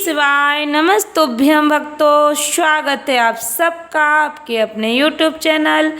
शिवाय नमस्तुभ्यं भक्तों, स्वागत है आप सबका आपके अपने YouTube चैनल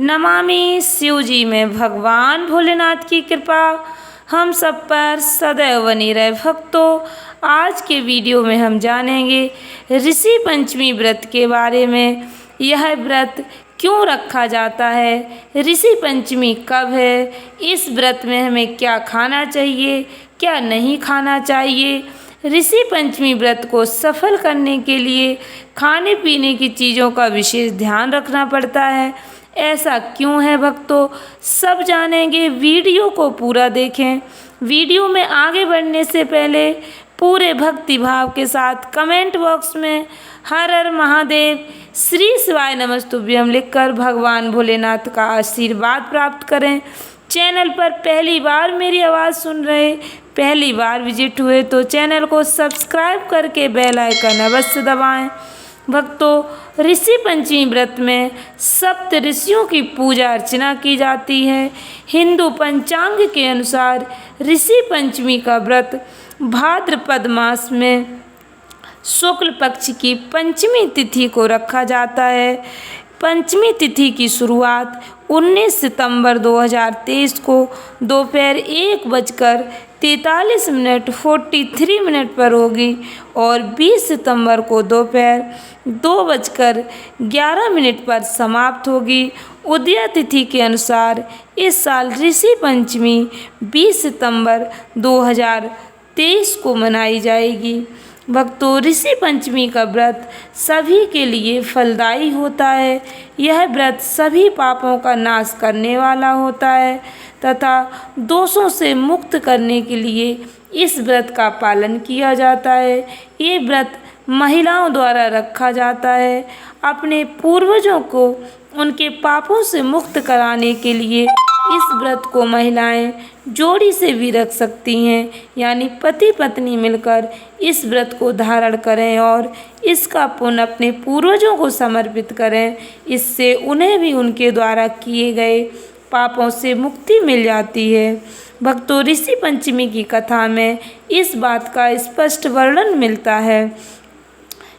नमामि शिवजी में। भगवान भोलेनाथ की कृपा हम सब पर सदैव बनी रहे। भक्तों, आज के वीडियो में हम जानेंगे ऋषि पंचमी व्रत के बारे में। यह व्रत क्यों रखा जाता है, ऋषि पंचमी कब है, इस व्रत में हमें क्या खाना चाहिए, क्या नहीं खाना चाहिए। ऋषि पंचमी व्रत को सफल करने के लिए खाने पीने की चीज़ों का विशेष ध्यान रखना पड़ता है। ऐसा क्यों है भक्तों, सब जानेंगे। वीडियो को पूरा देखें। वीडियो में आगे बढ़ने से पहले पूरे भक्ति भाव के साथ कमेंट बॉक्स में हर हर महादेव, श्री शिवाय नमस्तुभ्यं लिखकर भगवान भोलेनाथ का आशीर्वाद प्राप्त करें। चैनल पर पहली बार मेरी आवाज़ सुन रहे, पहली बार विजिट हुए तो चैनल को सब्सक्राइब करके बेल आइकन अवश्य दबाएं। भक्तों, ऋषि पंचमी व्रत में सप्त ऋषियों की पूजा अर्चना की जाती है। हिंदू पंचांग के अनुसार ऋषि पंचमी का व्रत भाद्रपद मास में शुक्ल पक्ष की पंचमी तिथि को रखा जाता है। पंचमी तिथि की शुरुआत 19 सितंबर 2023 को दोपहर 1:43 पर होगी और 20 सितंबर को दोपहर 2:11 पर समाप्त होगी। उदय तिथि के अनुसार इस साल ऋषि पंचमी 20 सितंबर 2023 को मनाई जाएगी। भक्तों, ऋषि पंचमी का व्रत सभी के लिए फलदायी होता है। यह व्रत सभी पापों का नाश करने वाला होता है तथा दोषों से मुक्त करने के लिए इस व्रत का पालन किया जाता है। ये व्रत महिलाओं द्वारा रखा जाता है। अपने पूर्वजों को उनके पापों से मुक्त कराने के लिए इस व्रत को महिलाएं जोड़ी से भी रख सकती हैं, यानी पति पत्नी मिलकर इस व्रत को धारण करें और इसका पुण्य अपने पूर्वजों को समर्पित करें। इससे उन्हें भी उनके द्वारा किए गए पापों से मुक्ति मिल जाती है। भक्तों, ऋषि पंचमी की कथा में इस बात का स्पष्ट वर्णन मिलता है।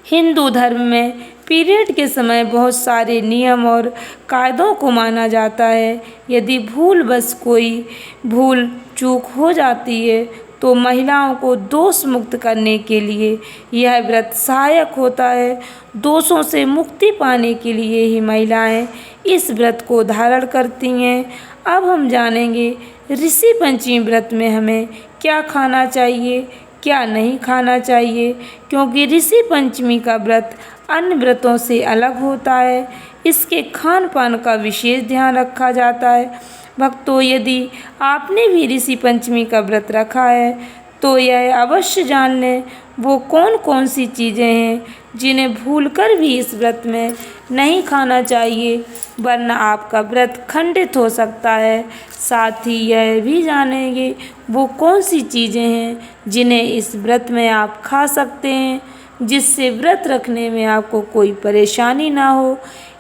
हिंदू धर्म में पीरियड के समय बहुत सारे नियम और कायदों को माना जाता है। यदि भूलवश कोई भूल चूक हो जाती है तो महिलाओं को दोष मुक्त करने के लिए यह व्रत सहायक होता है। दोषों से मुक्ति पाने के लिए ही महिलाएं इस व्रत को धारण करती हैं। अब हम जानेंगे ऋषि पंचमी व्रत में हमें क्या खाना चाहिए, क्या नहीं खाना चाहिए, क्योंकि ऋषि पंचमी का व्रत अन्य व्रतों से अलग होता है। इसके खान पान का विशेष ध्यान रखा जाता है। भक्तों, यदि आपने भी ऋषि पंचमी का व्रत रखा है तो यह अवश्य जान लें वो कौन कौन सी चीज़ें हैं जिन्हें भूलकर भी इस व्रत में नहीं खाना चाहिए, वरना आपका व्रत खंडित हो सकता है। साथ ही यह भी जानेंगे वो कौन सी चीज़ें हैं जिन्हें इस व्रत में आप खा सकते हैं, जिससे व्रत रखने में आपको कोई परेशानी ना हो।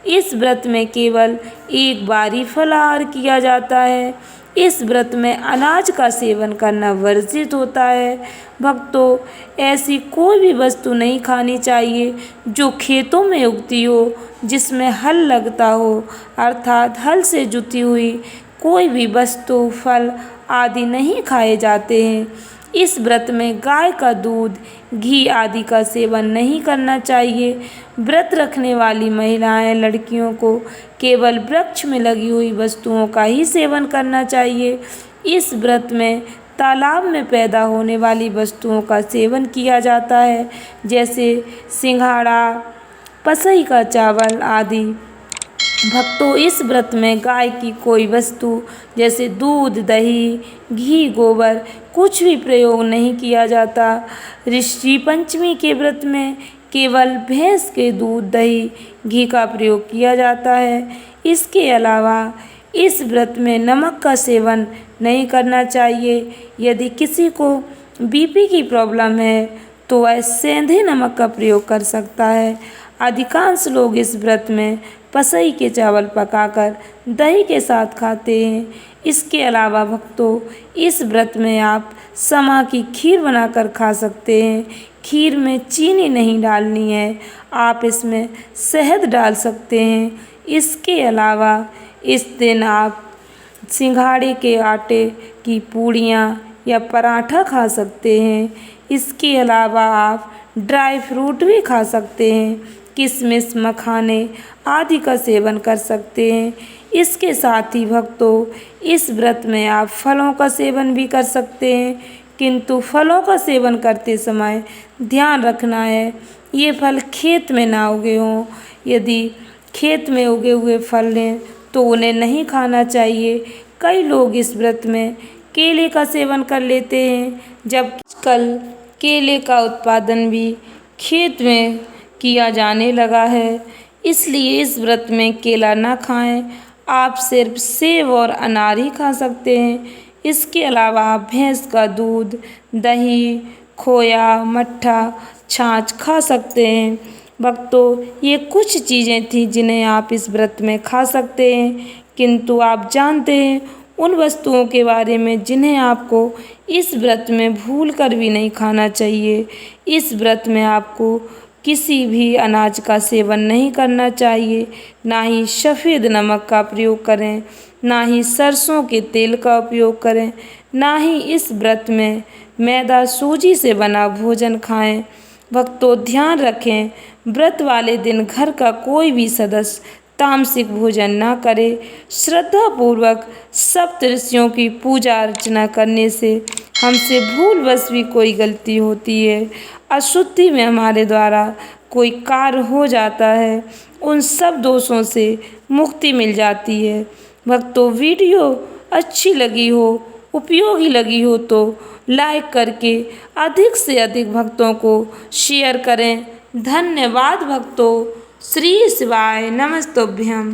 इस व्रत में केवल एक बार ही फलाहार किया जाता है। इस व्रत में अनाज का सेवन करना वर्जित होता है। भक्तों, ऐसी कोई भी वस्तु नहीं खानी चाहिए जो खेतों में उगती हो, जिसमें हल लगता हो, अर्थात हल से जुती हुई कोई भी वस्तु, फल आदि नहीं खाए जाते हैं। इस व्रत में गाय का दूध, घी आदि का सेवन नहीं करना चाहिए। व्रत रखने वाली महिलाएं, लड़कियों को केवल वृक्ष में लगी हुई वस्तुओं का ही सेवन करना चाहिए। इस व्रत में तालाब में पैदा होने वाली वस्तुओं का सेवन किया जाता है, जैसे सिंघाड़ा, पसई का चावल आदि। भक्तों, इस व्रत में गाय की कोई वस्तु जैसे दूध, दही, घी, गोबर कुछ भी प्रयोग नहीं किया जाता। ऋषि पंचमी के व्रत में केवल भैंस के दूध, दही, घी का प्रयोग किया जाता है। इसके अलावा इस व्रत में नमक का सेवन नहीं करना चाहिए। यदि किसी को बीपी की प्रॉब्लम है तो वह सेंधे नमक का प्रयोग कर सकता है। अधिकांश लोग इस व्रत में पसई के चावल पकाकर दही के साथ खाते हैं। इसके अलावा भक्तों, इस व्रत में आप समा की खीर बनाकर खा सकते हैं। खीर में चीनी नहीं डालनी है, आप इसमें शहद डाल सकते हैं। इसके अलावा इस दिन आप सिंघाड़े के आटे की पूड़ियाँ या पराठा खा सकते हैं। इसके अलावा आप ड्राई फ्रूट भी खा सकते हैं, किशमिश, मखाने आदि का सेवन कर सकते हैं। इसके साथ ही भक्तों, इस व्रत में आप फलों का सेवन भी कर सकते हैं, किंतु फलों का सेवन करते समय ध्यान रखना है ये फल खेत में ना उगे हों। यदि खेत में उगे हुए फल हैं तो उन्हें नहीं खाना चाहिए। कई लोग इस व्रत में केले का सेवन कर लेते हैं, जब कल केले का उत्पादन भी खेत में किया जाने लगा है, इसलिए इस व्रत में केला ना खाएं। आप सिर्फ सेब और अनार ही खा सकते हैं। इसके अलावा आप भैंस का दूध, दही, खोया, मट्ठा, छाछ खा सकते हैं। भक्तों, ये कुछ चीज़ें थी जिन्हें आप इस व्रत में खा सकते हैं, किंतु आप जानते हैं उन वस्तुओं के बारे में जिन्हें आपको इस व्रत में भूल कर भी नहीं खाना चाहिए। इस व्रत में आपको किसी भी अनाज का सेवन नहीं करना चाहिए, ना ही सफ़ेद नमक का प्रयोग करें, ना ही सरसों के तेल का उपयोग करें, ना ही इस व्रत में मैदा सूजी से बना भोजन खाएं। भक्तों, ध्यान रखें, व्रत वाले दिन घर का कोई भी सदस्य तामसिक भोजन ना करे। श्रद्धापूर्वक सप्तऋषियों की पूजा अर्चना करने से हमसे भूलवश भी कोई गलती होती है, अशुद्धि में हमारे द्वारा कोई कार्य हो जाता है, उन सब दोषों से मुक्ति मिल जाती है। भक्तों, वीडियो अच्छी लगी हो, उपयोगी लगी हो तो लाइक करके अधिक से अधिक भक्तों को शेयर करें। धन्यवाद भक्तों। श्री शिवाय नमस्तुभ्यं।